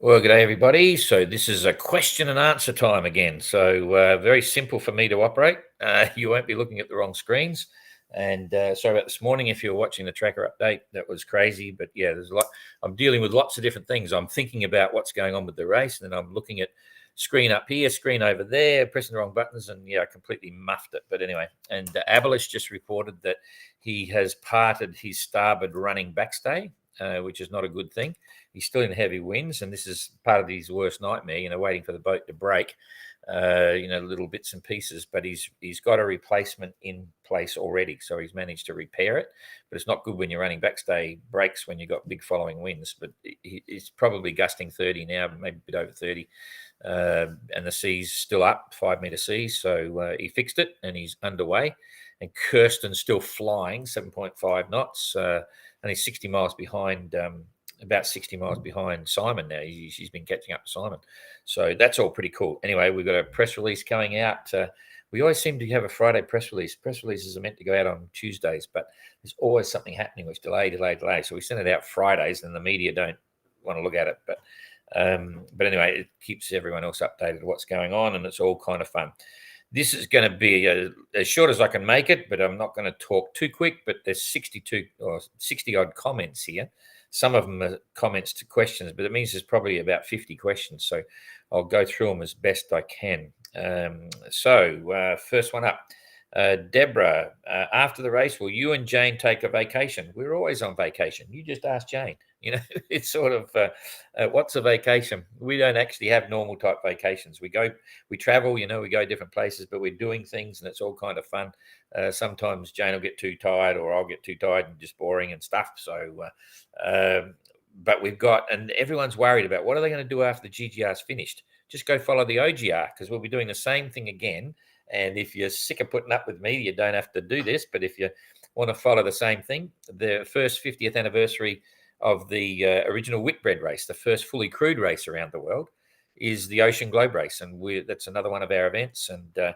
Well, good day, everybody. So this is a question and answer time again. So very simple for me to operate. You won't be looking at the wrong screens. And sorry about this morning if you're watching the tracker update. That was crazy, but yeah, there's a lot. I'm dealing with lots of different things. I'm thinking about what's going on with the race, and then I'm looking at screen up here, screen over there, pressing the wrong buttons, and yeah, I completely muffed it. But anyway, and Abelish just reported that he has parted his starboard running backstay, which is not a good thing. He's still in heavy winds, and this is part of his worst nightmare. Waiting for the boat to break. Little bits and pieces. But he's got a replacement in place already, so he's managed to repair it. But it's not good when you're running backstay breaks when you've got big following winds. But he's probably gusting 30 now, maybe a bit over 30. And the sea's still up, 5 meter seas. So he fixed it and he's underway. And Kirsten's still flying 7.5 knots, only 60 miles behind. About 60 miles behind Simon now. She's been catching up to Simon. So that's all pretty cool. Anyway, we've got a press release coming out. We always seem to have a Friday press release. Press releases are meant to go out on Tuesdays, but there's always something happening which delay. So we send it out Fridays and the media don't want to look at it. But anyway, it keeps everyone else updated what's going on, and it's all kind of fun. This is going to be as short as I can make it, but I'm not going to talk too quick. But there's 62 or 60 odd comments here. Some of them are comments to questions, but it means there's probably about 50 questions. So I'll go through them as best I can. First one up. Deborah, after the race, will you and Jane take a vacation? We're always on vacation. You just ask Jane. It's sort of what's a vacation? We don't actually have normal type vacations. We travel, we go different places, but we're doing things and it's all kind of fun. Sometimes Jane will get too tired or I'll get too tired and just boring and stuff. But and everyone's worried about what are they going to do after the GGR is finished? Just go follow the OGR because we'll be doing the same thing again. And if you're sick of putting up with me, you don't have to do this. But if you want to follow the same thing, the first 50th anniversary of the original Whitbread race, the first fully crewed race around the world, is the Ocean Globe Race. And that's another one of our events. And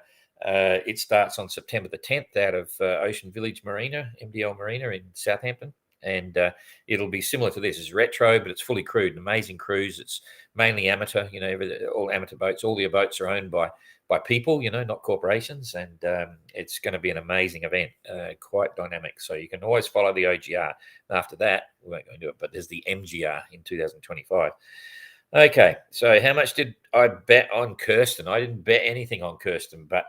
it starts on September the 10th out of Ocean Village Marina, MDL Marina in Southampton. And it'll be similar to this. It's retro, but it's fully crewed, an amazing cruise. It's mainly amateur, all amateur boats. All your boats are owned by people, not corporations. And it's going to be an amazing event, quite dynamic. So you can always follow the OGR. After that, we won't go into it, but there's the MGR in 2025. Okay, so how much did I bet on Kirsten? I didn't bet anything on Kirsten, but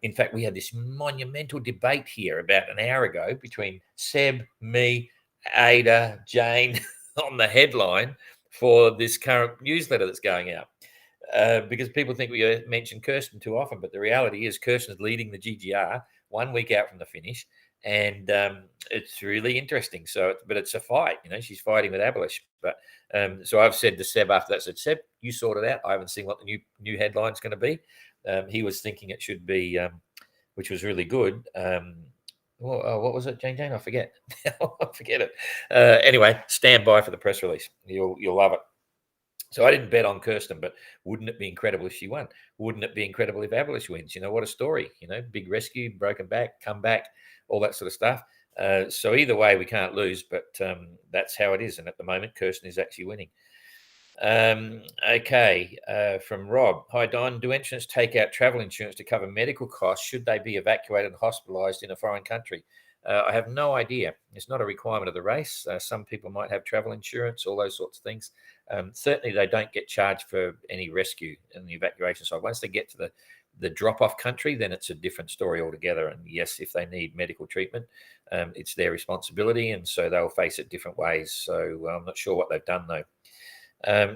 in fact, we had this monumental debate here about an hour ago between Seb, me, Ada, Jane on the headline for this current newsletter that's going out. Because people think we mention Kirsten too often, but the reality is Kirsten's leading the GGR 1 week out from the finish, and it's really interesting. But it's a fight, she's fighting with Abelish. But so I've said to Seb after that, I said, Seb, you sort it out. I haven't seen what the new headline's going to be. He was thinking it should be, which was really good. What was it, Jane? I forget. I forget it. Anyway, stand by for the press release. You'll love it. So I didn't bet on Kirsten, but wouldn't it be incredible if she won? Wouldn't it be incredible if Abelish wins? What a story, big rescue, broken back, come back, all that sort of stuff. So either way, we can't lose, but that's how it is. And at the moment, Kirsten is actually winning. Okay, from Rob. Hi, Don. Do entrants take out travel insurance to cover medical costs should they be evacuated and hospitalised in a foreign country? I have no idea. It's not a requirement of the race. Some people might have travel insurance, all those sorts of things. Certainly, they don't get charged for any rescue in the evacuation side. Once they get to the drop-off country, then it's a different story altogether. And yes, if they need medical treatment, it's their responsibility, and so they'll face it different ways. So I'm not sure what they've done, though.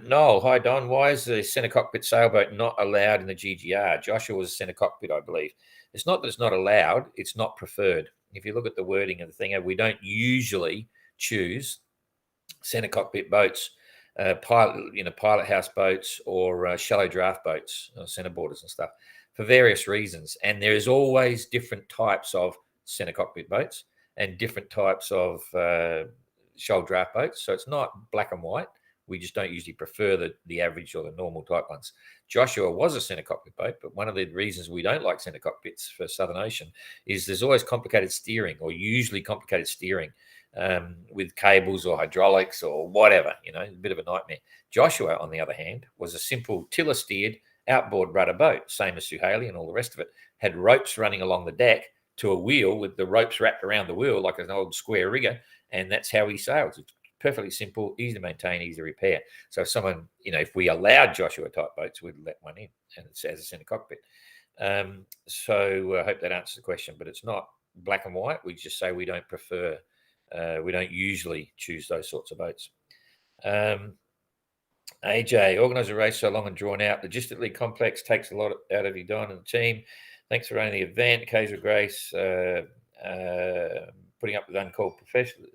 Noel, hi Don. Why is the centre cockpit sailboat not allowed in the GGR? Joshua was a centre cockpit, I believe. It's not that it's not allowed; it's not preferred. If you look at the wording of the thing, we don't choose centre cockpit boats, pilot house boats, or shallow draft boats, centre boarders and stuff, for various reasons. And there is always different types of centre cockpit boats and different types of shallow draft boats. So it's not black and white. We just don't usually prefer the average or the normal type ones. Joshua was a centre cockpit boat, but one of the reasons we don't like centre cockpits for Southern Ocean is there's always complicated steering, or usually complicated steering. with cables or hydraulics or whatever, a bit of a nightmare. Joshua, on the other hand, was a simple tiller-steered outboard rudder boat, same as Suhaili and all the rest of it. Had ropes running along the deck to a wheel with the ropes wrapped around the wheel like an old square rigger, and that's how he sails. It's perfectly simple, easy to maintain, easy to repair. So if someone, if we allowed Joshua type boats, we'd let one in, and it's as a center cockpit. So I hope that answers the question, but it's not black and white. We just say we don't prefer, we don't usually choose those sorts of boats. AJ, organise a race so long and drawn out, logistically complex, takes a lot out of you, Don, and the team. Thanks for running the event. Occasional grace, putting up with uncalled professional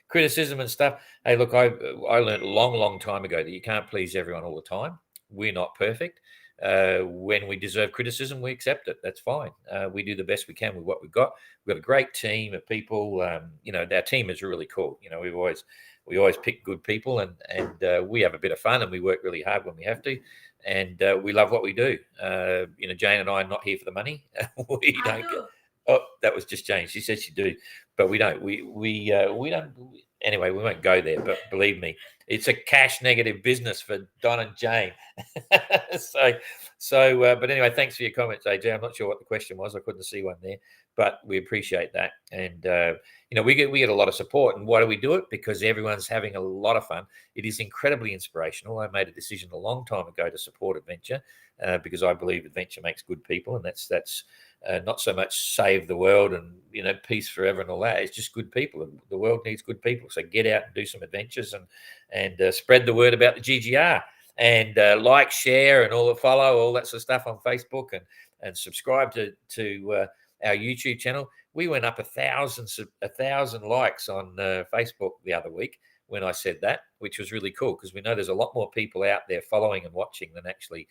criticism and stuff. Hey, look, I learned a long time ago that you can't please everyone all the time. We're not perfect. When we deserve criticism, we accept it. That's fine. We do the best we can with what we've got. We've got a great team of people. Our team is really cool. We always pick good people, and we have a bit of fun, and we work really hard when we have to, and we love what we do. Jane and I are not here for the money. We don't get. Oh, that was just Jane. She said she do, but we don't. We don't. Anyway, we won't go there. But believe me, it's a cash negative business for Don and Jane. But anyway, thanks for your comments, AJ. I'm not sure what the question was. I couldn't see one there, but we appreciate that. And we get a lot of support. And why do we do it? Because everyone's having a lot of fun. It is incredibly inspirational. I made a decision a long time ago to support Adventure because I believe Adventure makes good people, and that's not so much save the world and peace forever and all that. It's just good people. The world needs good people. So get out and do some adventures and spread the word about the GGR, and like, share, and follow all that sort of stuff on Facebook, and subscribe to our YouTube channel. We went up 1,000 likes on Facebook the other week when I said that, which was really cool because we know there's a lot more people out there following and watching than actually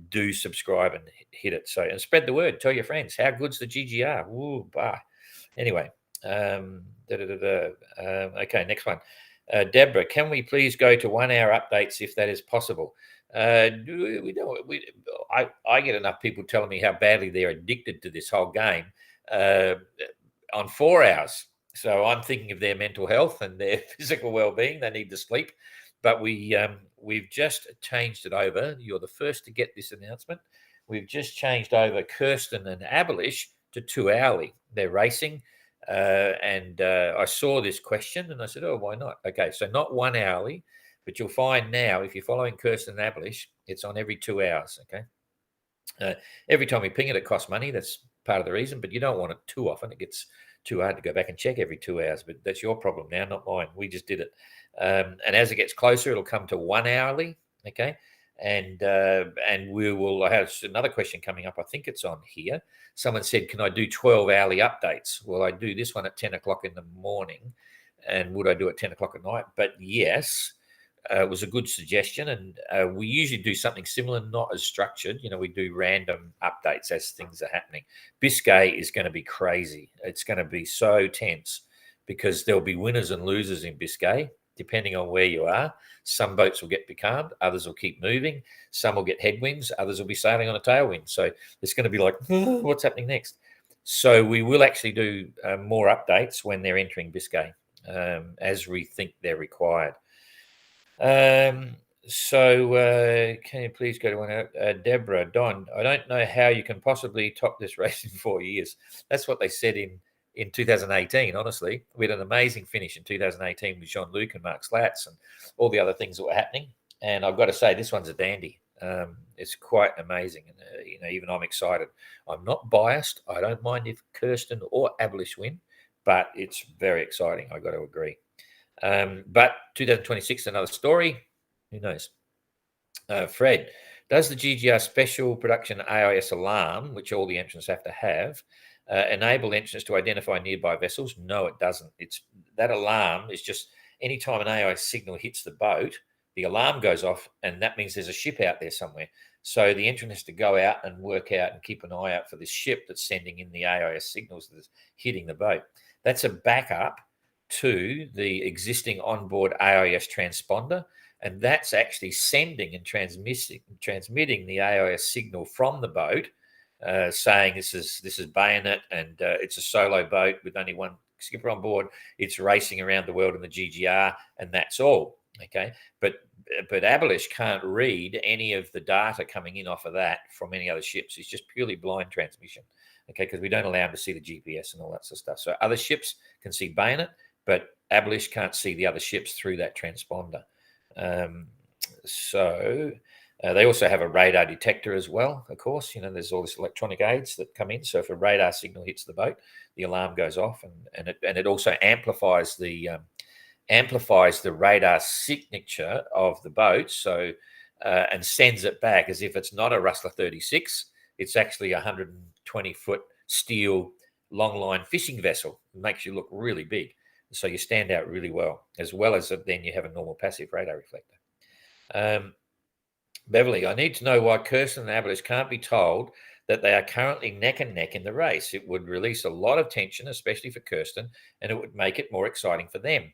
do subscribe and hit it. So, and spread the word. Tell your friends how good's the GGR. Ooh, bah. Anyway, okay, next one. Deborah, can we please go to 1 hour updates if that is possible? I get enough people telling me how badly they're addicted to this whole game on 4 hours. So I'm thinking of their mental health and their physical well-being. They need to sleep. But we've just changed it over. You're the first to get this announcement. We've just changed over Kirsten and Abelish to 2 hourly. They're racing. And I saw this question and I said, oh, why not? Okay, so not 1 hourly, but you'll find now if you're following Kirsten and Abelish, it's on every 2 hours, okay? Every time we ping it, it costs money. That's part of the reason, but you don't want it too often. It gets too hard to go back and check every 2 hours, but that's your problem now, not mine. We just did it. And as it gets closer, it'll come to 1 hourly, okay? And we will. I have another question coming up. I think it's on here. Someone said, can I do 12 hourly updates? Well, I do this one at 10 o'clock in the morning. And would I do it 10 o'clock at night? But yes, it was a good suggestion. And we usually do something similar, not as structured. We do random updates as things are happening. Biscay is going to be crazy. It's going to be so tense because there'll be winners and losers in Biscay, depending on where you are. Some boats will get becalmed, others will keep moving, some will get headwinds, others will be sailing on a tailwind. So it's going to be like, what's happening next? So we will actually do more updates when they're entering Biscay, as we think they're required. Can you please go to 1 hour? Deborah, Don, I don't know how you can possibly top this race in 4 years. That's what they said in 2018, honestly. We had an amazing finish in 2018 with Jean-Luc and Mark Slatz and all the other things that were happening. And I've got to say, this one's a dandy. It's quite amazing. And, even I'm excited. I'm not biased. I don't mind if Kirsten or Abelish win, but it's very exciting. I've got to agree. But 2026 is another story. Who knows? Fred, does the GGR special production AIS alarm, which all the entrants have to have, enable entrants to identify nearby vessels? No, it doesn't. That alarm is just anytime an AIS signal hits the boat, the alarm goes off, and that means there's a ship out there somewhere. So the entrant has to go out and work out and keep an eye out for this ship that's sending in the AIS signals that's hitting the boat. That's a backup to the existing onboard AIS transponder, and that's actually sending and transmitting the AIS signal from the boat, saying this is Bayonet, and it's a solo boat with only one skipper on board, it's racing around the world in the GGR, and that's all. Okay, but Abolish can't read any of the data coming in off of that from any other ships. It's just purely blind transmission. Okay, because we don't allow them to see the GPS and all that sort of stuff. So other ships can see Bayonet, but Abolish can't see the other ships through that transponder. They also have a radar detector as well, of course. There's all this electronic aids that come in. So if a radar signal hits the boat, the alarm goes off, and it also amplifies the radar signature of the boat. So and sends it back as if it's not a Rustler 36. It's actually a 120-foot steel long line fishing vessel. It makes you look really big. So you stand out really well as then you have a normal passive radar reflector. Beverly, I need to know why Kirsten and Abolish can't be told that they are currently neck and neck in the race. It would release a lot of tension, especially for Kirsten, and it would make it more exciting for them.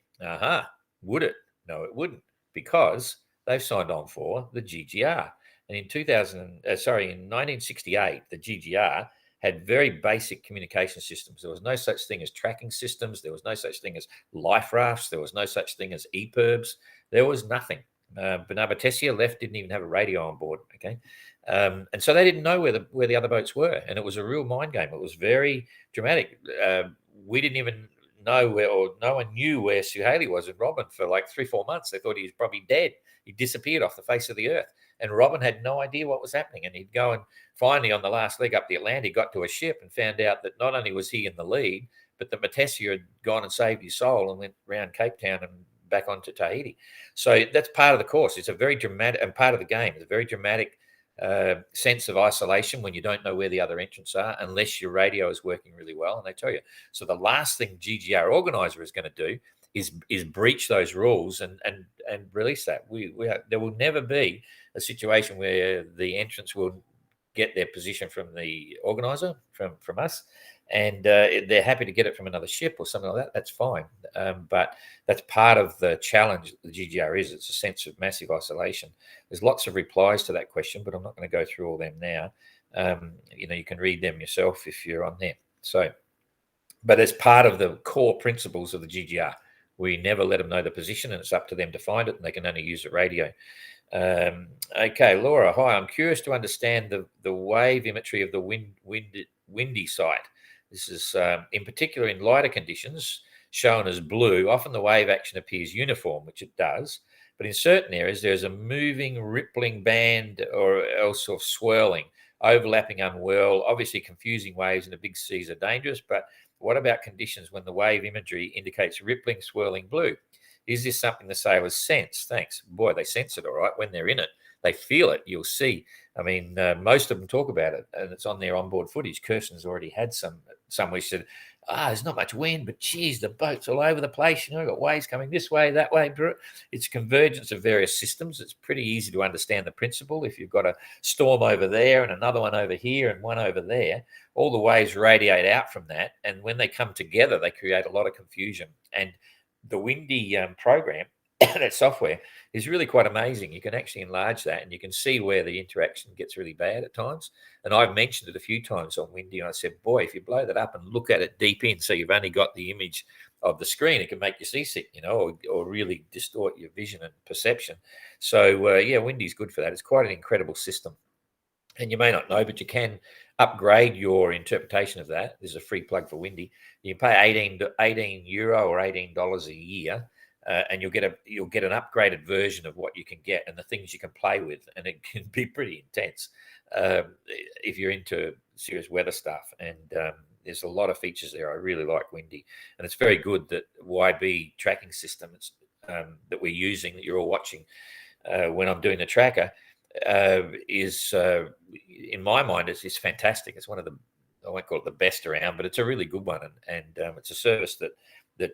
Would it? No, it wouldn't, because they've signed on for the GGR. And in 1968, the GGR had very basic communication systems. There was no such thing as tracking systems. There was no such thing as life rafts. There was no such thing as EPIRBs. There was nothing. Bernard Tessier left, didn't even have a radio on board. Okay, and so they didn't know where the other boats were, and it was a real mind game. It was very dramatic. We didn't even know no one knew where Sue Haley was and Robin for like 3-4 months. They thought he was probably dead. He disappeared off the face of the earth, and Robin had no idea what was happening. And he'd go, and finally on the last leg up the Atlantic, got to a ship and found out that not only was he in the lead, but that Matessier had gone and saved his soul and went around Cape Town and back onto Tahiti. So that's part of the course. It's a very dramatic, and part of the game. It's a very dramatic sense of isolation when you don't know where the other entrants are, unless your radio is working really well, and they tell you. So the last thing GGR organizer is going to do is breach those rules and release that. There will never be a situation where the entrants will get their position from the organizer, from us, and they're happy to get it from another ship or something like that. That's fine, but that's part of the challenge that the GGR is. It's a sense of massive isolation. There's lots of replies to that question, but I'm not going to go through all them now. You can read them yourself if you're on there. So, but as part of the core principles of the GGR, we never let them know the position, and it's up to them to find it, and they can only use the radio. Okay, Laura, hi. I'm curious to understand the wave imagery of the windy site. This is in particular in lighter conditions, shown as blue. Often the wave action appears uniform, which it does, but in certain areas there's a moving, rippling band or else of swirling, overlapping unwell. Obviously, confusing waves in the big seas are dangerous, but what about conditions when the wave imagery indicates rippling, swirling blue? Is this something the sailors sense? Thanks. Boy, they sense it all right when they're in it. They feel it. You'll see. I mean, most of them talk about it, and it's on their onboard footage. Kirsten's already had some where she said, there's not much wind, but geez, the boat's all over the place. Got waves coming this way, that way. It's convergence of various systems. It's pretty easy to understand the principle. If you've got a storm over there and another one over here and one over there, all the waves radiate out from that. And when they come together, they create a lot of confusion. And the Windy program, that software, is really quite amazing. You can actually enlarge that, and you can see where the interaction gets really bad at times. And I've mentioned it a few times on Windy, and I said, boy, if you blow that up and look at it deep in, so you've only got the image of the screen, it can make you seasick, or really distort your vision and perception. So, Windy's good for that. It's quite an incredible system. And you may not know, but you can upgrade your interpretation of that. There's a free plug for Windy. You can pay €18 or $18 a year, and you'll get an upgraded version of what you can get and the things you can play with, and it can be pretty intense if you're into serious weather stuff. And there's a lot of features there. I really like Windy, and it's very good that YB tracking system that we're using, that you're all watching when I'm doing the tracker, is in my mind is fantastic. It's one of the, I won't call it the best around, but it's a really good one, and it's a service that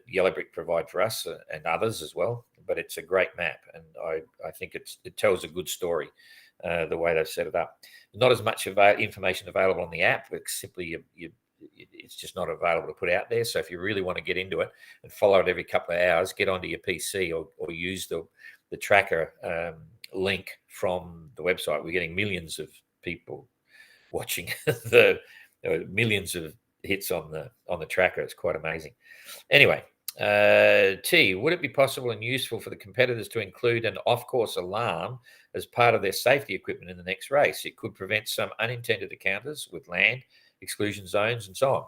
Yellow Brick provide for us and others as well. But it's a great map, and I think it tells a good story the way they've set it up. Not as much information available on the app, but simply it's just not available to put out there. So if you really want to get into it and follow it every couple of hours, get onto your PC or use the tracker link from the website. We're getting millions of people watching millions of hits on the tracker. It's quite amazing. Anyway, T, would it be possible and useful for the competitors to include an off-course alarm as part of their safety equipment in the next race? It could prevent some unintended encounters with land, exclusion zones, and so on.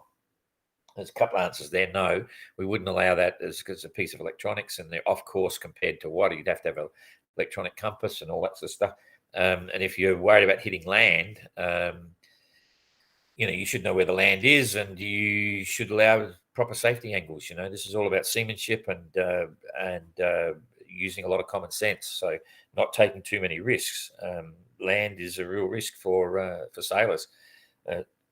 There's a couple of answers there. No, we wouldn't allow that as a piece of electronics, and they're off course compared to what you'd have to have an electronic compass and all that sort of stuff. And if you're worried about hitting land, you should know where the land is, and you should allow proper safety angles. This is all about seamanship and using a lot of common sense. So not taking too many risks. Land is a real risk for sailors,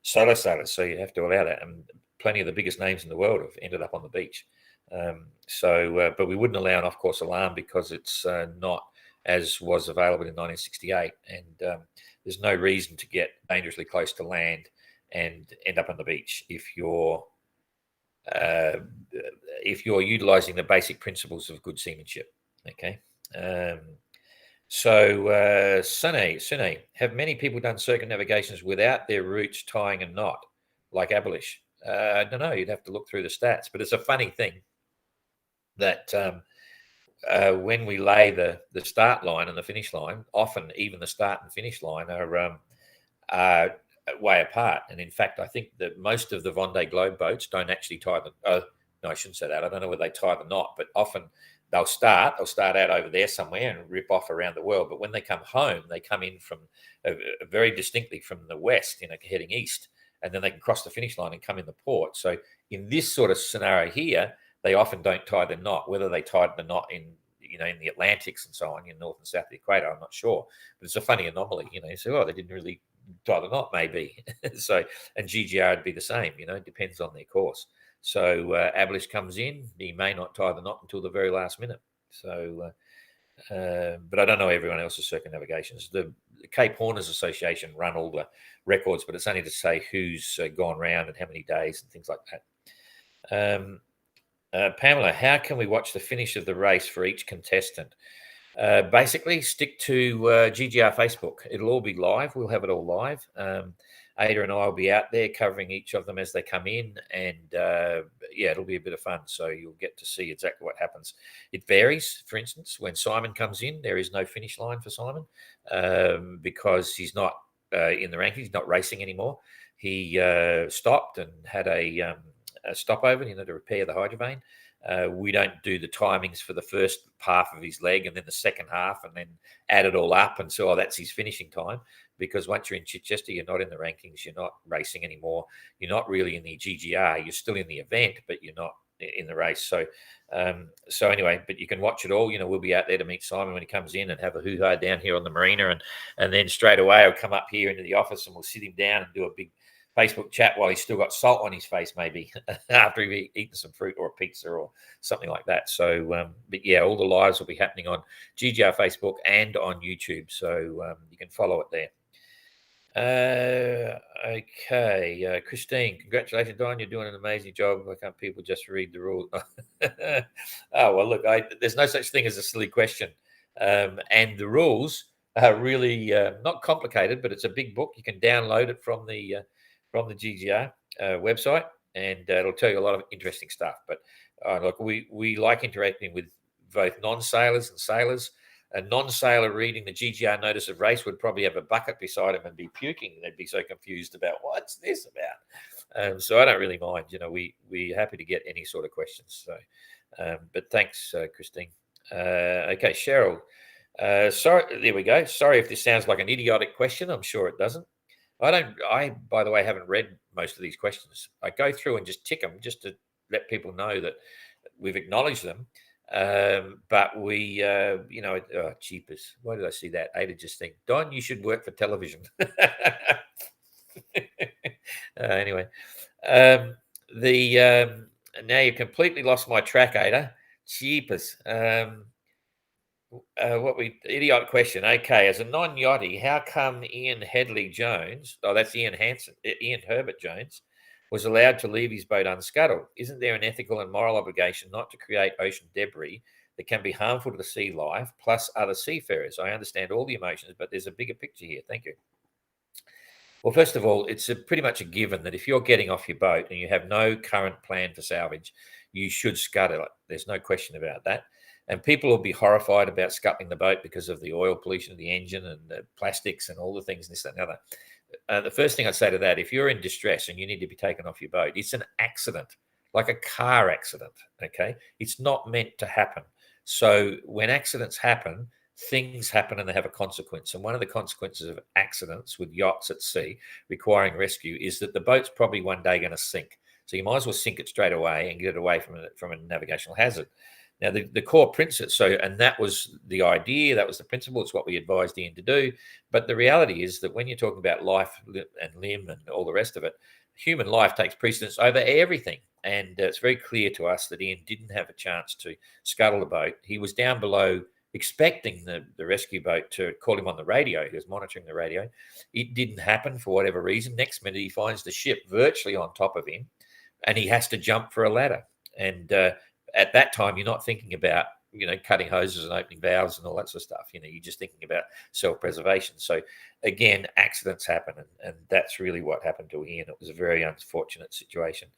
solo sailors. So you have to allow that. And plenty of the biggest names in the world have ended up on the beach. But we wouldn't allow an off-course alarm because it's not as was available in 1968. And there's no reason to get dangerously close to land and end up on the beach if you're utilizing the basic principles of good seamanship. Okay. Sune, have many people done circumnavigations without their routes tying a knot, like Abolish? I don't know. You'd have to look through the stats, but it's a funny thing that when we lay the start line and the finish line, often even the start and finish line are way apart. And in fact, I think that most of the Vendée Globe boats don't actually tie the. No, I shouldn't say that. I don't know where they tie the knot, but often they'll start out over there somewhere and rip off around the world. But when they come home, they come in from very distinctly from the west, heading east. And then they can cross the finish line and come in the port. So in this sort of scenario here, they often don't tie the knot. Whether they tied the knot in the Atlantics and so on, in north and south of the equator, I'm not sure. But it's a funny anomaly. You say, they didn't really tie the knot, maybe. So, and GGR would be the same. It depends on their course. So Abolish comes in, he may not tie the knot until the very last minute. So, but I don't know everyone else's circumnavigations. The Cape Horners Association run all the records, but it's only to say who's gone round and how many days and things like that. Pamela, how can we watch the finish of the race for each contestant? Basically, stick to GGR Facebook. It'll all be live. We'll have it all live. Ada and I will be out there covering each of them as they come in, and it'll be a bit of fun. So you'll get to see exactly what happens. It varies. For instance, when Simon comes in, there is no finish line for Simon because he's not in the rankings. He's not racing anymore. He stopped and had a stopover, to repair the hydrovane. We don't do the timings for the first half of his leg and then the second half and then add it all up and so that's his finishing time, because once you're in Chichester, you're not in the rankings, you're not racing anymore, you're not really in the GGR, you're still in the event, but you're not in the race. So anyway, but you can watch it all. We'll be out there to meet Simon when he comes in and have a hoo-ha down here on the marina, and then straight away I'll come up here into the office and we'll sit him down and do a big Facebook chat while he's still got salt on his face, maybe after he's eaten some fruit or a pizza or something like that. So, but yeah, all the lives will be happening on GGR Facebook and on YouTube. So you can follow it there. Okay. Christine, congratulations, Don. You're doing an amazing job. Why can't people just read the rules? Oh, well, look, there's no such thing as a silly question. And the rules are really not complicated, but it's a big book. You can download it from the GGR website, and it'll tell you a lot of interesting stuff. But look, we like interacting with both non-sailors and sailors. A non-sailor reading the GGR notice of race would probably have a bucket beside him and be puking. They'd be so confused about what's this about. So I don't really mind. We're happy to get any sort of questions. So, but thanks, Christine. Okay, Cheryl. Sorry, there we go. Sorry if this sounds like an idiotic question. I'm sure it doesn't. I, by the way, haven't read most of these questions. I go through and just tick them just to let people know that we've acknowledged them. But we, cheapers. Why did I see that? Ada just think, Don, you should work for television. Anyway, now you've completely lost my track, Ada. Cheapers. Idiot question. Okay, as a non-yachty, how come Ian Headley Jones, that's Ian Herbert Jones, was allowed to leave his boat unscuttled? Isn't there an ethical and moral obligation not to create ocean debris that can be harmful to the sea life, plus other seafarers? I understand all the emotions, but there's a bigger picture here. Thank you. Well, first of all, it's pretty much a given that if you're getting off your boat and you have no current plan for salvage, you should scuttle it. There's no question about that. And people will be horrified about scuttling the boat because of the oil pollution of the engine and the plastics and all the things, this, that, and the other. The first thing I'd say to that, if you're in distress and you need to be taken off your boat, it's an accident, like a car accident. Okay. It's not meant to happen. So when accidents happen, things happen and they have a consequence. And one of the consequences of accidents with yachts at sea requiring rescue is that the boat's probably one day going to sink. So you might as well sink it straight away and get it away from a navigational hazard. Now, the core principle, and that was the idea, that was the principle, it's what we advised Ian to do. But the reality is that when you're talking about life and limb and all the rest of it, human life takes precedence over everything. And it's very clear to us that Ian didn't have a chance to scuttle the boat. He was down below expecting the rescue boat to call him on the radio. He was monitoring the radio. It didn't happen for whatever reason. Next minute, he finds the ship virtually on top of him and he has to jump for a ladder. And at that time, you're not thinking about, cutting hoses and opening valves and all that sort of stuff. You're just thinking about self-preservation. So again, accidents happen. And that's really what happened to Ian. It was a very unfortunate situation.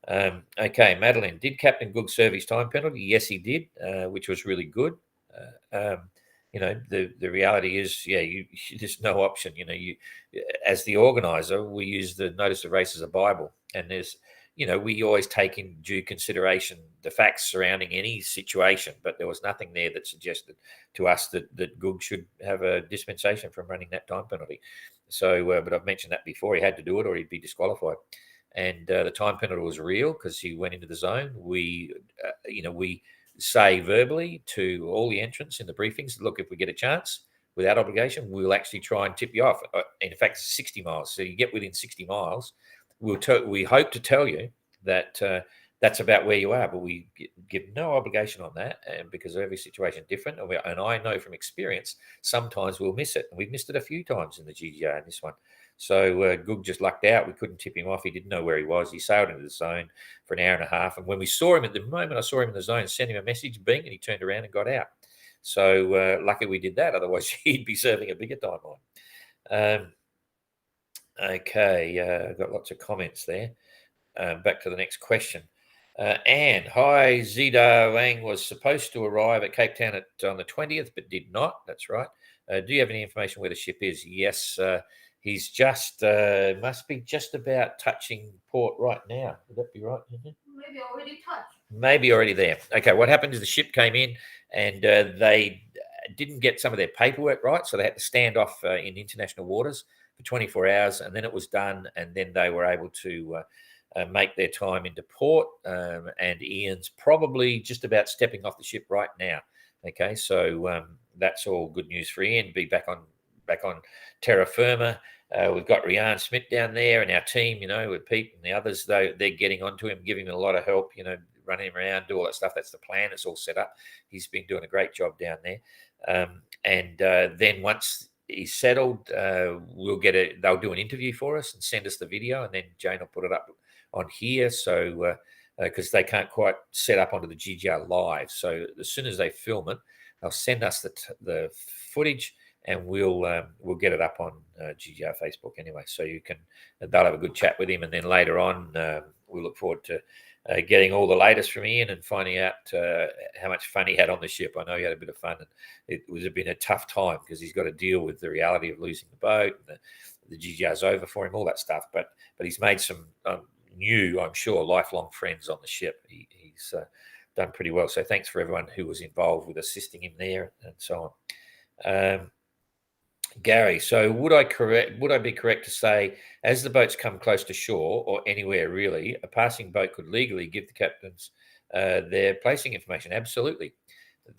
Okay, Madeline, did Captain Goog serve his time penalty? Yes, he did, which was really good. The reality is, there's no option. You, as the organizer, we use the notice of race as a Bible, and there's, we always take in due consideration the facts surrounding any situation, but there was nothing there that suggested to us that Goog should have a dispensation from running that time penalty. So, but I've mentioned that before. He had to do it, or he'd be disqualified. And the time penalty was real because he went into the zone. We say verbally to all the entrants in the briefings, look, if we get a chance without obligation, we'll actually try and tip you off. In fact, 60 miles. So you get within 60 miles, we hope to tell you that that's about where you are, but we give no obligation on that, and because every situation is different. And I know from experience, sometimes we'll miss it. And we've missed it a few times in the GGR in this one. So Goog just lucked out. We couldn't tip him off. He didn't know where he was. He sailed into the zone for an hour and a half. And when we saw him, at the moment I saw him in the zone, sent him a message, bing, and he turned around and got out. So lucky we did that. Otherwise, he'd be serving a bigger timeline. Okay, I've got lots of comments there. Back to the next question. Anne, hi, Zida Wang was supposed to arrive at Cape Town on the 20th, but did not. That's right. Do you have any information where the ship is? Yes, he's just must be just about touching port right now. Would that be right? Maybe already touched. Maybe already there. Okay, what happened is the ship came in and they didn't get some of their paperwork right, so they had to stand off in international waters for 24 hours, and then it was done, and then they were able to make their time into port. And Ian's probably just about stepping off the ship right now. Okay, so that's all good news for Ian. Be back on terra firma. We've got Rian Smith down there, and our team, with Pete and the others, they're getting onto him, giving him a lot of help, running him around, do all that stuff. That's the plan. It's all set up. He's been doing a great job down there. And then once he's settled, they'll do an interview for us and send us the video, and then Jane will put it up on here. So because they can't quite set up onto the GGR live. So as soon as they film it, they'll send us the footage, and we'll get it up on GGR Facebook anyway. So they'll have a good chat with him, and then later on we'll look forward to getting all the latest from Ian and finding out how much fun he had on the ship. I know he had a bit of fun, and it was been a tough time because he's got to deal with the reality of losing the boat. And the GGR's over for him, all that stuff. But he's made some new, I'm sure, lifelong friends on the ship. He's done pretty well. So thanks for everyone who was involved with assisting him there and so on. Gary, so would I be correct to say, as the boats come close to shore or anywhere really, a passing boat could legally give the captains their placing information? Absolutely.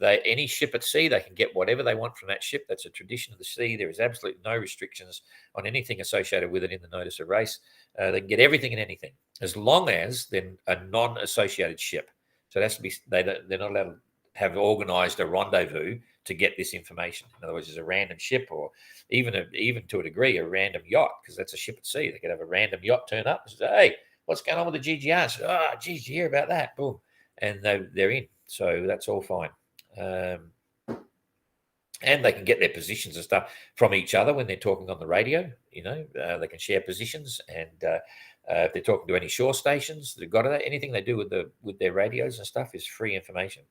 Any ship at sea, they can get whatever they want from that ship. That's a tradition of the sea. There is absolutely no restrictions on anything associated with it in the notice of race. They can get everything and anything as long as they're a non-associated ship. So it has to be, they're not allowed to have organised a rendezvous to get this information. In other words, there's a random ship, or even to a degree, a random yacht, because that's a ship at sea. They could have a random yacht turn up and say, "Hey, what's going on with the GGRs? Oh, geez, you hear about that?" Boom, and they're in. So that's all fine. and they can get their positions and stuff from each other when they're talking on the radio. They can share positions, and if they're talking to any shore stations, they've got it. Anything they do with their radios and stuff is free information.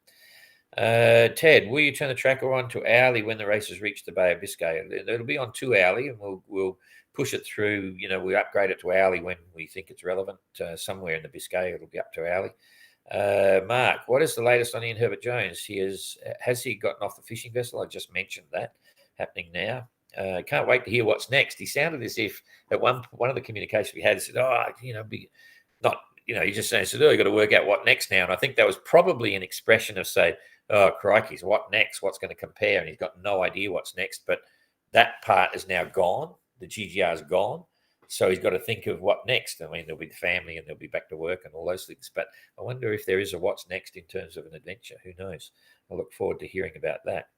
Ted, will you turn the tracker on to hourly when the races reach the Bay of Biscay? It'll be on 2 hourly, and we'll push it through. We upgrade it to hourly when we think it's relevant. Somewhere in the Biscay, it'll be up to hourly. Mark, what is the latest on Ian Herbert Jones? Has he gotten off the fishing vessel? I just mentioned that happening now. Can't wait to hear what's next. He sounded as if at one of the communications we had, he said, he just said, you got to work out what next now. And I think that was probably an expression of say, oh, crikey, what next? What's going to compare? And he's got no idea what's next. But that part is now gone. The GGR is gone. So he's got to think of what next. I mean, there'll be the family and they'll be back to work and all those things. But I wonder if there is a what's next in terms of an adventure. Who knows? I look forward to hearing about that.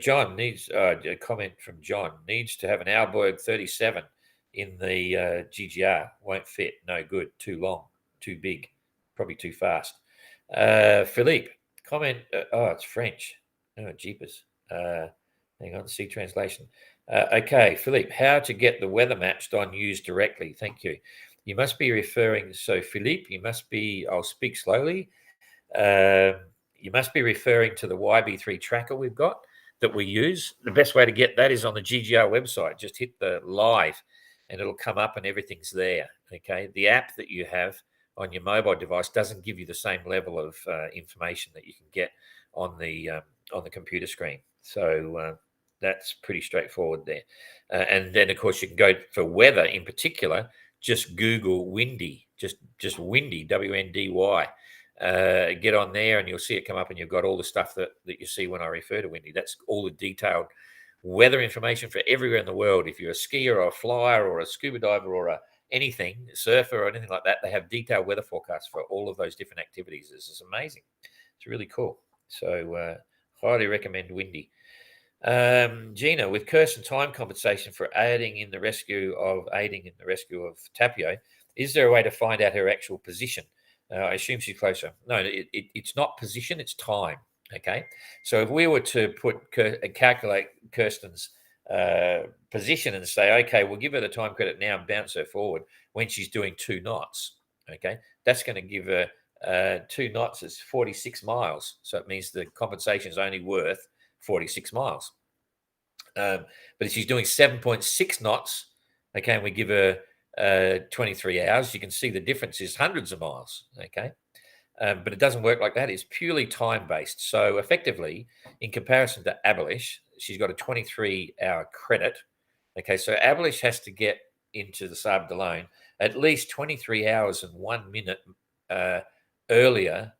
John needs a comment from John. Needs to have an Aalborg 37 in the GGR. Won't fit. No good. Too long. Too big. Probably too fast. Philippe, comment. It's French. Oh, jeepers. Hang on. See translation. Okay, Philippe, how to get the weather matched on use directly? Thank you. You must be referring, so Philippe, I'll speak slowly. You must be referring to the YB3 tracker we've got that we use. The best way to get that is on the GGR website. Just hit the live and it'll come up and everything's there. Okay, the app that you have on your mobile device doesn't give you the same level of information that you can get on the computer screen. So that's pretty straightforward there. And then, of course, you can go for weather in particular. Just Google windy, just windy, WNDY. Get on there and you'll see it come up and you've got all the stuff that you see when I refer to windy. That's all the detailed weather information for everywhere in the world. If you're a skier or a flyer or a scuba diver or anything, surfer or anything like that, they have detailed weather forecasts for all of those different activities. This is amazing. It's really cool. So highly recommend windy. Gina, with Kirsten time compensation for aiding in the rescue of Tapio, is there a way to find out her actual position? I assume she's closer. No, it's not position, it's time. Okay, so if we were to calculate Kirsten's position and say, okay, we'll give her the time credit now and bounce her forward when she's doing 2 knots. Okay, that's going to give her 2 knots is 46 miles. So it means the compensation is only worth 46 miles. But if she's doing 7.6 knots, okay, and we give her 23 hours, you can see the difference is hundreds of miles, okay? But it doesn't work like that. It's purely time-based. So effectively, in comparison to Abelish, she's got a 23-hour credit. Okay, so Abelish has to get into the Sable d'Olonne at least 23 hours and 1 minute earlier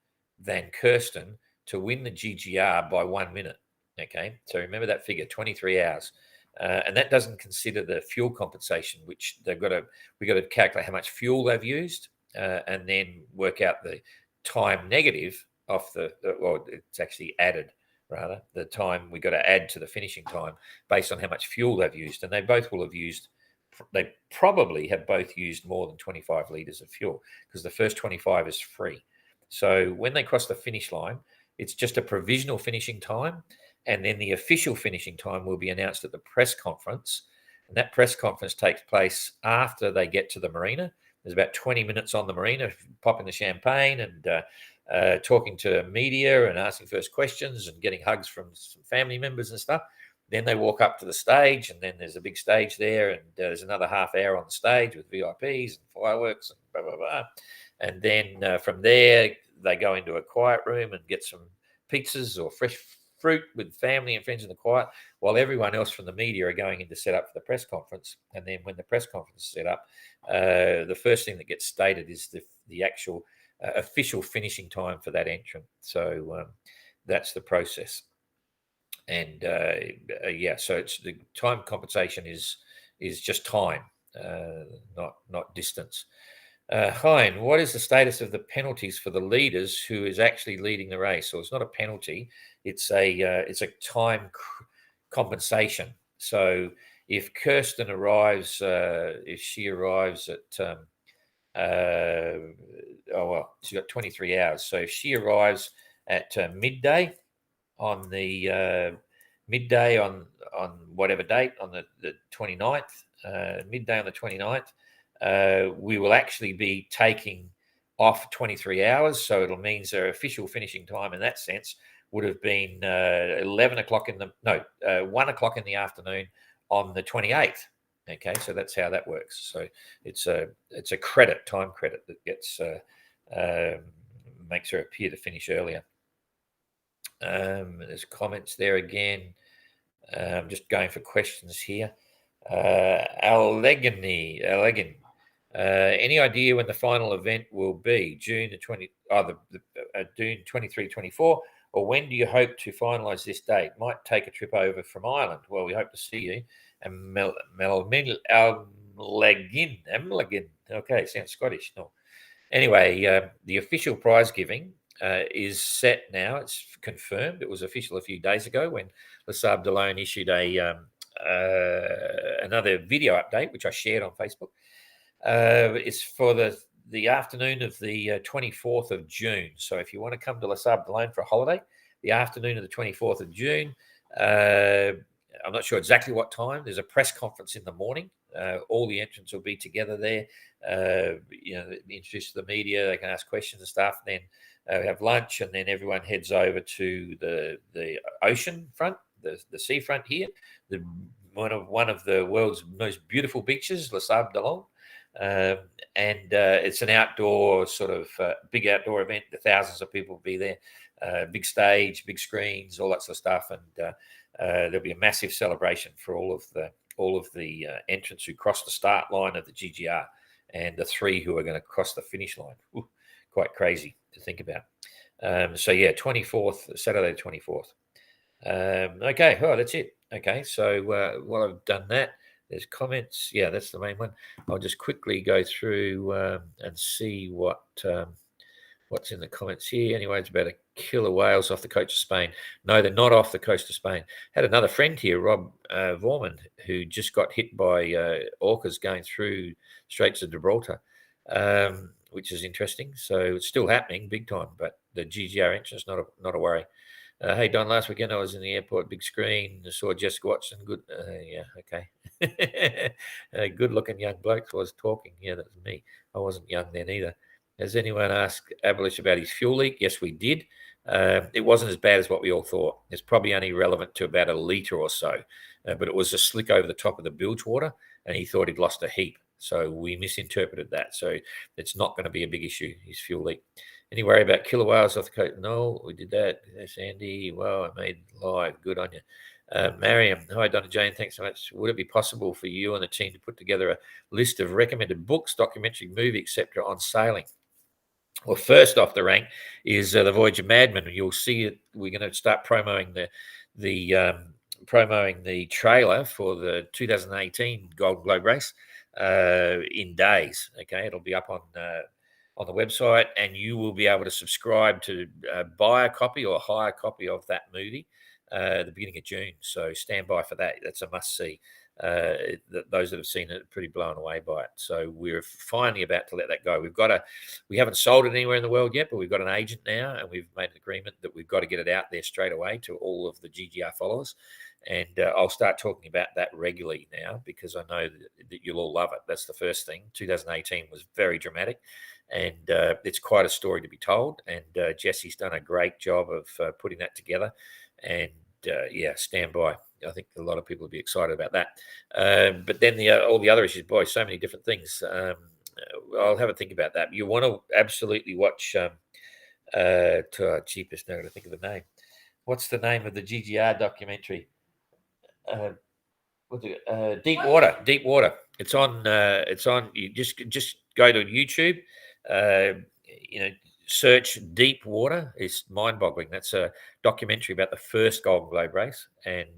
than Kirsten to win the GGR by 1 minute. Okay, so remember that figure, 23 hours. And that doesn't consider the fuel compensation, which we've got to calculate how much fuel they've used and then work out the time negative off it's actually added, rather, the time we got to add to the finishing time based on how much fuel they've used. And they probably have both used more than 25 litres of fuel because the first 25 is free. So when they cross the finish line, it's just a provisional finishing time. And then the official finishing time will be announced at the press conference. And that press conference takes place after they get to the marina. There's about 20 minutes on the marina, popping the champagne and talking to media and asking first questions and getting hugs from some family members and stuff. Then they walk up to the stage, and then there's a big stage there, and there's another half hour on the stage with VIPs and fireworks and blah, blah, blah. And then from there, they go into a quiet room and get some pizzas or fresh fruit with family and friends in the quiet, while everyone else from the media are going in to set up for the press conference. And then when the press conference is set up, the first thing that gets stated is the actual official finishing time for that entrant. So that's the process. And so it's the time compensation is just time, not distance. Hein, what is the status of the penalties for the leaders who is actually leading the race? So it's not a penalty; it's a time compensation. So if Kirsten arrives, if she arrives at, she's got 23 hours. So if she arrives at midday on the midday on whatever date, on the 29th, midday on the 29th, we will actually be taking off 23 hours. So it'll means their official finishing time in that sense would have been 1 o'clock in the 1 o'clock in the afternoon on the 28th. Okay, so that's how that works. So it's a time credit that gets makes her appear to finish earlier. There's comments there again. I'm just going for questions here. Allegan, any idea when the final event will be? June 23, 24, or when do you hope to finalise this date? Might take a trip over from Ireland. Well, we hope to see you. And Amlegin. Okay, sounds Scottish. No. Anyway, the official prize giving is set now. It's confirmed. It was official a few days ago when Les Sables d'Olonne issued another video update, which I shared on Facebook. It's for the afternoon of the 24th of June. So if you want to come to Les Sables d'Olonne for a holiday, the afternoon of the 24th of June, I'm not sure exactly what time. There's a press conference in the morning. All the entrants will be together there. Introduced to the media. They can ask questions and stuff. Then we have lunch, and then everyone heads over to the ocean front, the seafront here. One of the world's most beautiful beaches, Les Sables d'Olonne. And it's an outdoor sort of big outdoor event. Thousands of people will be there. Big stage, big screens, all that sort of stuff, and there'll be a massive celebration for all of the entrants who cross the start line of the GGR, and the 3 who are going to cross the finish line. Ooh, quite crazy to think about. So yeah, 24th, Saturday the 24th. Okay, that's it. Okay, so while I've done that, there's comments. Yeah, that's the main one. I'll just quickly go through and see what's in the comments here. Anyway, it's about a killer whales off the coast of Spain. No, they're not off the coast of Spain. Had another friend here, Rob Vorman, who just got hit by orcas going through Straits of Gibraltar, which is interesting. So it's still happening big time, but the GGR entrance, not a worry. Hey, Don, last weekend I was in the airport, big screen, saw Jessica Watson. Good. Yeah, okay. Good-looking young bloke was talking. Yeah, that was me. I wasn't young then either. Has anyone asked Abolish about his fuel leak? Yes, we did. It wasn't as bad as what we all thought. It's probably only relevant to about a litre or so, but it was a slick over the top of the bilge water, and he thought he'd lost a heap. So we misinterpreted that. So it's not going to be a big issue, his fuel leak. Any worry about killer whales off the coast? No, we did that. Yes, Andy. Well, I made live. Good on you. Mariam, hi, Donna Jane. Thanks so much. Would it be possible for you and the team to put together a list of recommended books, documentary, movie, etc. on sailing? Well, first off the rank is the Voyage of Madmen. You'll see it. We're going to start promoting the trailer for the 2018 Golden Globe race in days. Okay, it'll be up on the website, and you will be able to subscribe to buy a copy or hire a copy of that movie at the beginning of June. So stand by for that. That's a must see. Those that have seen it are pretty blown away by it. So we're finally about to let that go. We haven't sold it anywhere in the world yet, but we've got an agent now, and we've made an agreement that we've got to get it out there straight away to all of the GGR followers. And I'll start talking about that regularly now, because I know that you'll all love it. That's the first thing. 2018 was very dramatic, and it's quite a story to be told. And Jesse's done a great job of putting that together. And stand by. I think a lot of people will be excited about that. But then all the other issues, boy, so many different things. I'll have a think about that. You want to absolutely watch cheapest. Now, I got to think of the name. What's the name of the GGR documentary? Deep Water. Deep Water. It's on. You just go to YouTube. Search Deep Water. It's mind-boggling. That's a documentary about the first Golden Globe race. And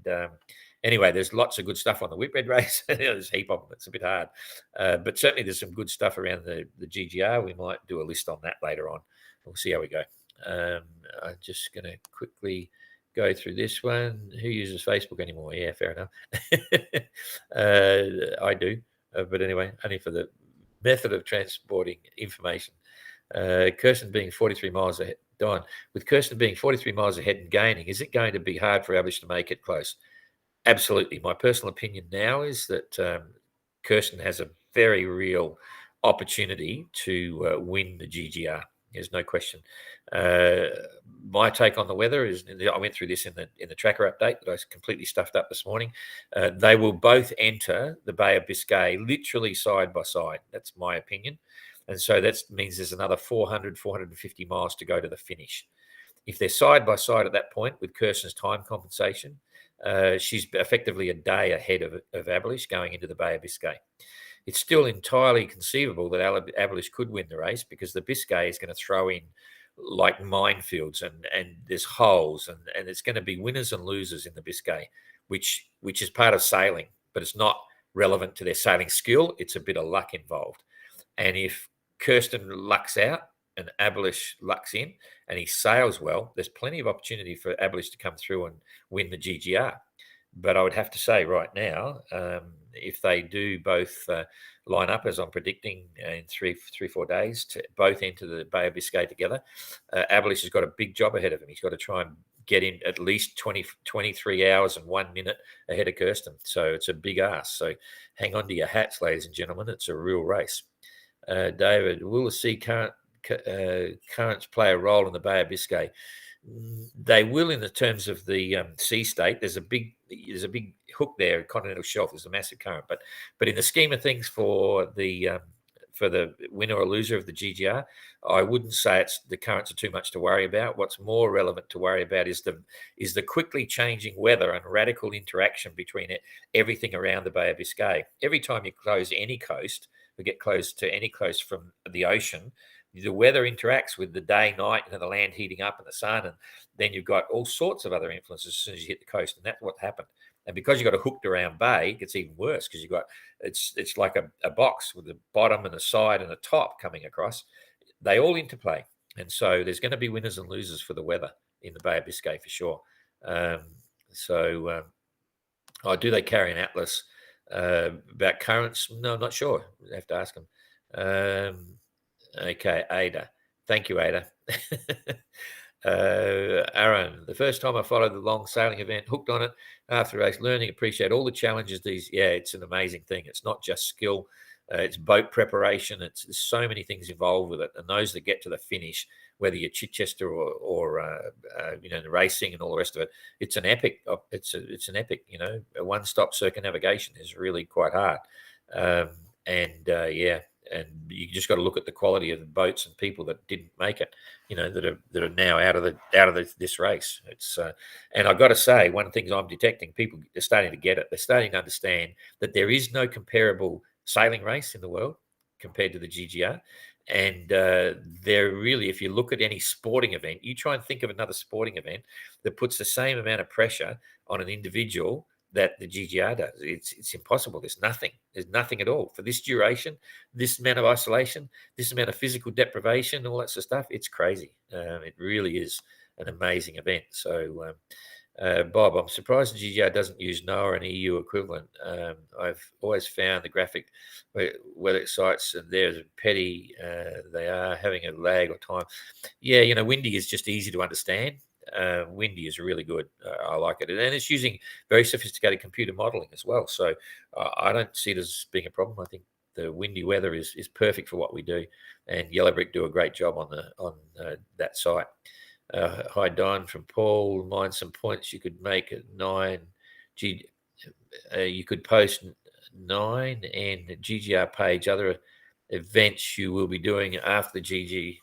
anyway, there's lots of good stuff on the Whitbread race. There's a heap of them. It's a bit hard. But certainly there's some good stuff around the GGR. We might do a list on that later on. We'll see how we go. I'm just going to quickly go through this one. Who uses Facebook anymore? Yeah, fair enough. I do. But anyway, only for the method of transporting information. Kirsten being 43 miles Don, with Kirsten being 43 miles ahead and gaining, is it going to be hard for Ablish to make it close? Absolutely. My personal opinion now is that Kirsten has a very real opportunity to win the GGR. There's no question. My take on the weather is, I went through this in the tracker update that I completely stuffed up this morning. They will both enter the Bay of Biscay literally side by side. That's my opinion. And so that means there's another 400, 450 miles to go to the finish. If they're side by side at that point with Kirsten's time compensation, she's effectively a day ahead of Ablish going into the Bay of Biscay. It's still entirely conceivable that Ablish could win the race because the Biscay is going to throw in like minefields and there's holes and it's going to be winners and losers in the Biscay, which is part of sailing, but it's not relevant to their sailing skill. It's a bit of luck involved. And if Kirsten lucks out and Ablish lucks in and he sails well, there's plenty of opportunity for Ablish to come through and win the GGR. But I would have to say right now, if they do both line up as I'm predicting in 4 days to both enter the Bay of Biscay together, Ablish has got a big job ahead of him. He's got to try and get in at least 23 hours and 1 minute ahead of Kirsten. So it's a big ask. So hang on to your hats, ladies and gentlemen. It's a real race. David, will the sea currents play a role in the Bay of Biscay? They will in the terms of the sea state. There's a big hook there, continental shelf. There's a massive current, but in the scheme of things for the winner or loser of the GGR, I wouldn't say the currents are too much to worry about. What's more relevant to worry about is the quickly changing weather and radical interaction between everything around the Bay of Biscay. Every time you close any coast, or get close to any coast from the ocean, the weather interacts with the day, night, and the land heating up and the sun, and then you've got all sorts of other influences as soon as you hit the coast, and that's what happened. And because you've got a hooked around bay, it gets even worse because it's like a box with the bottom and the side and the top coming across. They all interplay, and so there's going to be winners and losers for the weather in the Bay of Biscay for sure. Do they carry an atlas about currents? No, I'm not sure. I have to ask them. Okay, Ada. Thank you, Ada. Aaron, the first time I followed the long sailing event, hooked on it after the race, learning, appreciate all the challenges. It's an amazing thing. It's not just skill, it's boat preparation. There's so many things involved with it. And those that get to the finish, whether you're Chichester or the racing and all the rest of it, it's an epic. It's an epic. A one-stop circumnavigation is really quite hard. And you just got to look at the quality of the boats and people that didn't make it, that are now out of this race. It's and I've got to say, one of the things I'm detecting, people are starting to get it. They're starting to understand that there is no comparable sailing race in the world compared to the GGR. And they're really, if you look at any sporting event, you try and think of another sporting event that puts the same amount of pressure on an individual that the GGR does. It's impossible. There's nothing at all for this duration, this amount of isolation, this amount of physical deprivation, all that sort of stuff. It's crazy. It really is an amazing event. So, Bob, I'm surprised the GGR doesn't use NOAA and EU equivalent. I've always found the graphic weather sites and there's petty. They are having a lag or time. Yeah, windy is just easy to understand. Windy is really good. I like it, and it's using very sophisticated computer modeling as well. So I don't see it as being a problem. I think the windy weather is perfect for what we do, and Yellow Brick do a great job on that site. Hi, Don from Paul. Mind some points you could make at 9. You could post 9 and GGR page other events you will be doing after the GG.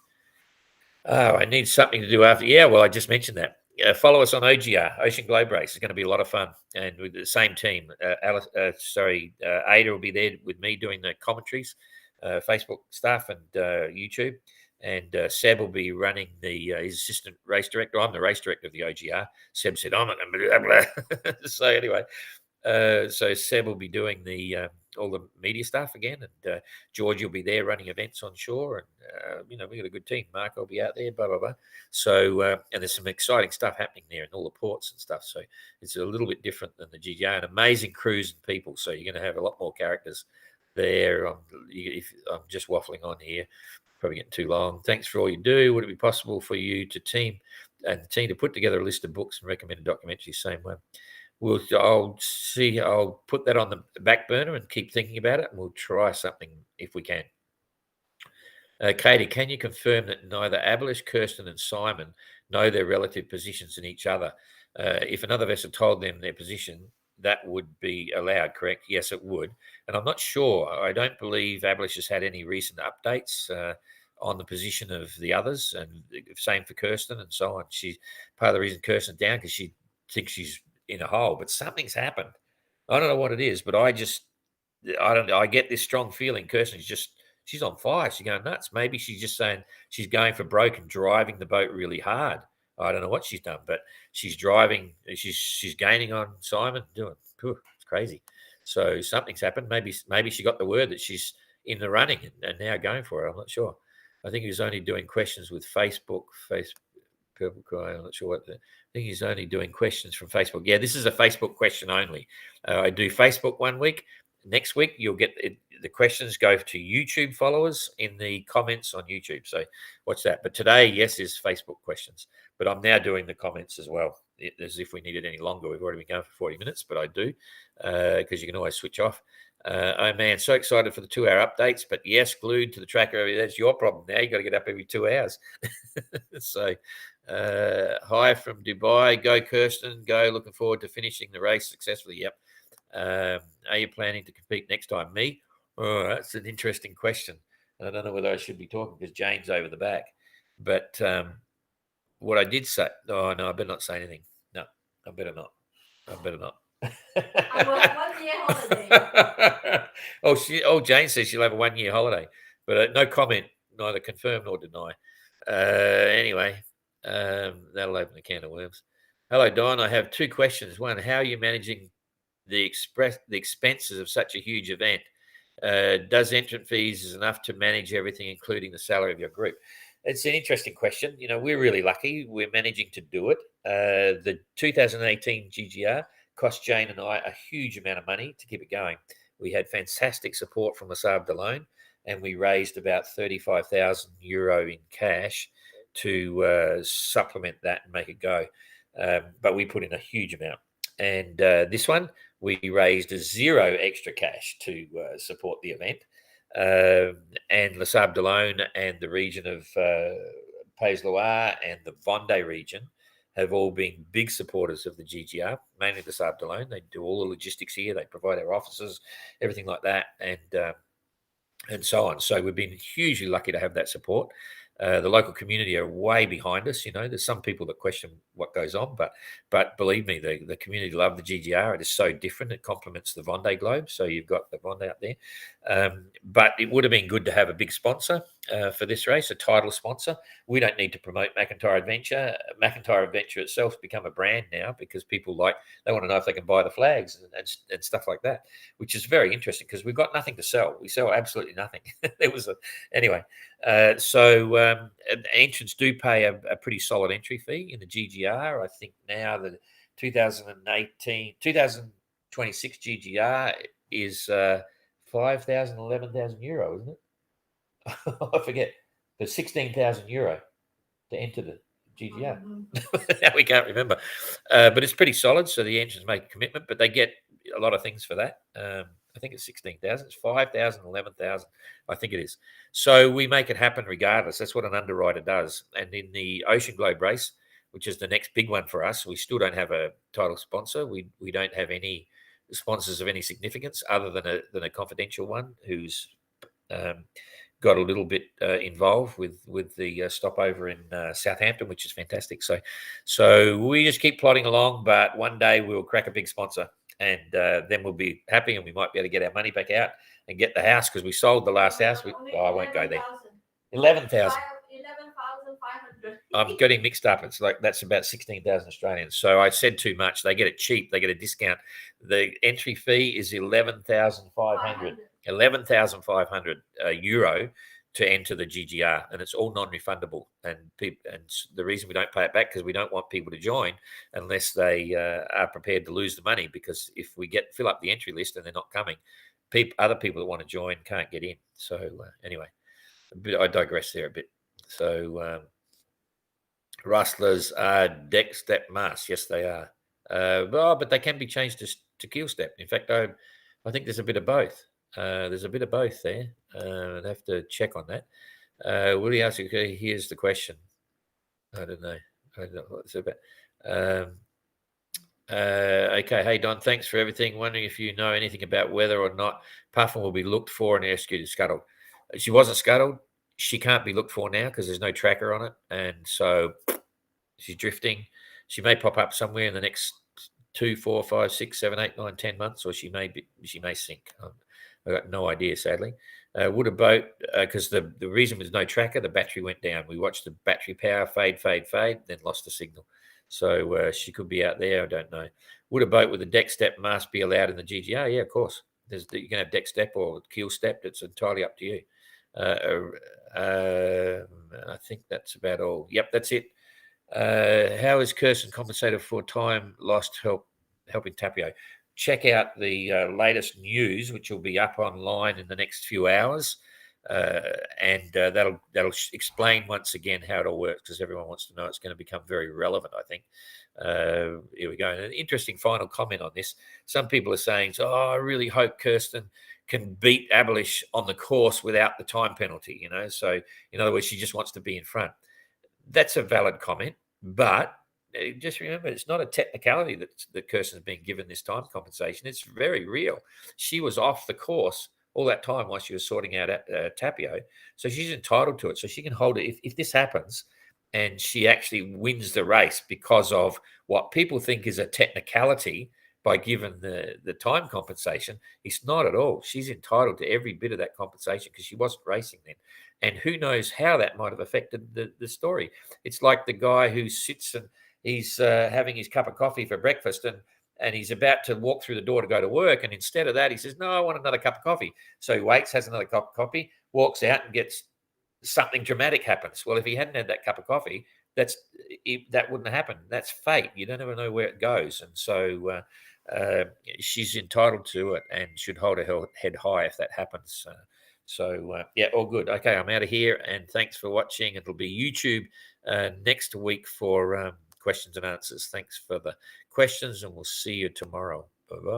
Oh, I need something to do after. Yeah, well, I just mentioned that. Follow us on OGR, Ocean Globe Race. It's going to be a lot of fun. And with the same team, Ada will be there with me doing the commentaries, Facebook stuff and YouTube. And Seb will be running his assistant race director. I'm the race director of the OGR. Seb said, I'm not going to do that. So anyway, so Seb will be doing all the media stuff again, and George will be there running events on shore, and we got a good team. Mark will be out there, blah blah blah. So and there's some exciting stuff happening there in all the ports and stuff. So it's a little bit different than the GGR, and amazing crews and people. So you're going to have a lot more characters there. I'm just waffling on here. probably getting too long. Thanks for all you do. Would it be possible for you to team to put together a list of books and recommended documentaries? Same way. I'll put that on the back burner and keep thinking about it, and we'll try something if we can. Katie, can you confirm that neither Abolish, Kirsten, and Simon know their relative positions in each other? If another vessel told them their position, that would be allowed, correct? Yes, it would. And I'm not sure. I don't believe Abolish has had any recent updates on the position of the others, and same for Kirsten and so on. She's part of the reason Kirsten's down because she thinks she's in a hole, but something's happened. I don't know what it is, but I get this strong feeling Kirsten's she's on fire. She's going nuts. Maybe she's just saying she's going for broke and driving the boat really hard. I don't know what she's done, but she's driving. She's gaining on Simon. It's crazy. So something's happened. Maybe she got the word that she's in the running and now going for it. I'm not sure. I think he was only doing questions with Facebook. Purple Cry. I'm not sure what. I think he's only doing questions from Facebook. Yeah, this is a Facebook question only. I do Facebook one week. Next week, you'll get the questions go to YouTube followers in the comments on YouTube. So watch that. But today, yes, is Facebook questions. But I'm now doing the comments as well, as if we needed any longer. We've already been going for 40 minutes, but I do because you can always switch off. Oh, man, so excited for the 2-hour updates. But yes, glued to the tracker. That's your problem now. You got to get up every 2 hours. So hi from Dubai. Go, Kirsten. Go. Looking forward to finishing the race successfully. Yep. Are you planning to compete next time? Me? Oh, that's an interesting question. I don't know whether I should be talking because Jane's over the back. But what I did say, oh, no, I better not say anything. No, I better not. I want 1 year holiday. Jane says she'll have a 1 year holiday, but no comment, neither confirm nor deny. Anyway, that'll open a can of worms. Hello, Don. I have 2 questions. One, how are you managing the expenses of such a huge event? Does entrant fees is enough to manage everything, including the salary of your group? It's an interesting question. We're really lucky. We're managing to do it. The 2018 GGR cost Jane and I a huge amount of money to keep it going. We had fantastic support from the Sable d'Olonne, and we raised about €35,000 in cash to supplement that and make it go. But we put in a huge amount. And this one, we raised 0 extra cash to support the event. And Le Sable d'Olonne and the region of Pays-Loire and the Vendée region have all been big supporters of the GGR, mainly the Sable d'Olonne. They do all the logistics here. They provide our offices, everything like that, and so on. So we've been hugely lucky to have that support. The local community are way behind us. There's some people that question what goes on, but believe me, the community love the GGR. It is so different. It complements the Vendée Globe. So you've got the Vendée up there. But it would have been good to have a big sponsor for this race, a title sponsor. We don't need to promote McIntyre Adventure. McIntyre Adventure itself has become a brand now because people they want to know if they can buy the flags and stuff like that, which is very interesting because we've got nothing to sell. We sell absolutely nothing. Anyway. Entrants do pay a pretty solid entry fee in the GGR. I think now the 2026 GGR is 5,000, 11,000 euro, isn't it? I forget. There's 16,000 euro to enter the GGR. Now we can't remember. But it's pretty solid. So the entrants make a commitment, but they get a lot of things for that. I think it's 16,000. It's 5,000, 11,000. I think it is. So we make it happen regardless. That's what an underwriter does. And in the Ocean Globe race, which is the next big one for us, we still don't have a title sponsor. We don't have any sponsors of any significance other than a confidential one who's got a little bit involved with the stopover in Southampton, which is fantastic. So we just keep plodding along, but one day we'll crack a big sponsor. And then we'll be happy, and we might be able to get our money back out and get the house because we sold the last house. I won't go there. 11,000. 11,500. I'm getting mixed up. It's like that's about 16,000 Australians. So I said too much. They get it cheap. They get a discount. The entry fee is 11,500. 11,500 euro to enter the GGR, and it's all non-refundable. And the reason we don't pay it back because we don't want people to join unless they are prepared to lose the money. Because if we fill up the entry list and they're not coming, other people that want to join can't get in. So anyway, I digress there a bit. So rustlers are deck step masks. Yes, they are. But they can be changed to keel step. In fact, I think there's a bit of both. There's a bit of both there. I'd have to check on that. Willie asks, okay, here's the question. I don't know what it's about. Okay, hey Don, thanks for everything. Wondering if you know anything about whether or not Puffin will be looked for and executed scuttled. She wasn't scuttled. She can't be looked for now because there's no tracker on it, and so she's drifting. She may pop up somewhere in the next 2, 4, 5, 6, 7, 8, 9, 10 months, or she may sink. I've got no idea, sadly. Would a boat, because the reason was no tracker, the battery went down. We watched the battery power fade, then lost the signal. So she could be out there. I don't know. Would a boat with a deck step mast be allowed in the GGR? Yeah, of course. You can have deck step or keel step. It's entirely up to you. I think that's about all. Yep, that's it. How is Kirsten compensated for time lost helping Tapio? Check out the latest news, which will be up online in the next few hours, and that'll explain once again how it all works, because everyone wants to know. It's going to become very relevant, I think. Here we go. An interesting final comment on this. Some people are saying, I really hope Kirsten can beat Abelish on the course without the time penalty, So, in other words, she just wants to be in front. That's a valid comment, but just remember, it's not a technicality that Kirsten's been given this time compensation. It's very real. She was off the course all that time while she was sorting out Tapio, so she's entitled to it. So she can hold it if this happens, and she actually wins the race because of what people think is a technicality by giving the time compensation. It's not at all. She's entitled to every bit of that compensation because she wasn't racing then. And who knows how that might have affected the story. It's like the guy who sits and he's having his cup of coffee for breakfast and he's about to walk through the door to go to work. And instead of that, he says, no, I want another cup of coffee. So he waits, has another cup of coffee, walks out and gets something dramatic happens. Well, if he hadn't had that cup of coffee, that wouldn't have happened. That's fate. You don't ever know where it goes. And so she's entitled to it and should hold her head high if that happens. Yeah, all good. Okay, I'm out of here, and thanks for watching. It'll be YouTube next week for questions and answers. Thanks for the questions, and we'll see you tomorrow. Bye-bye.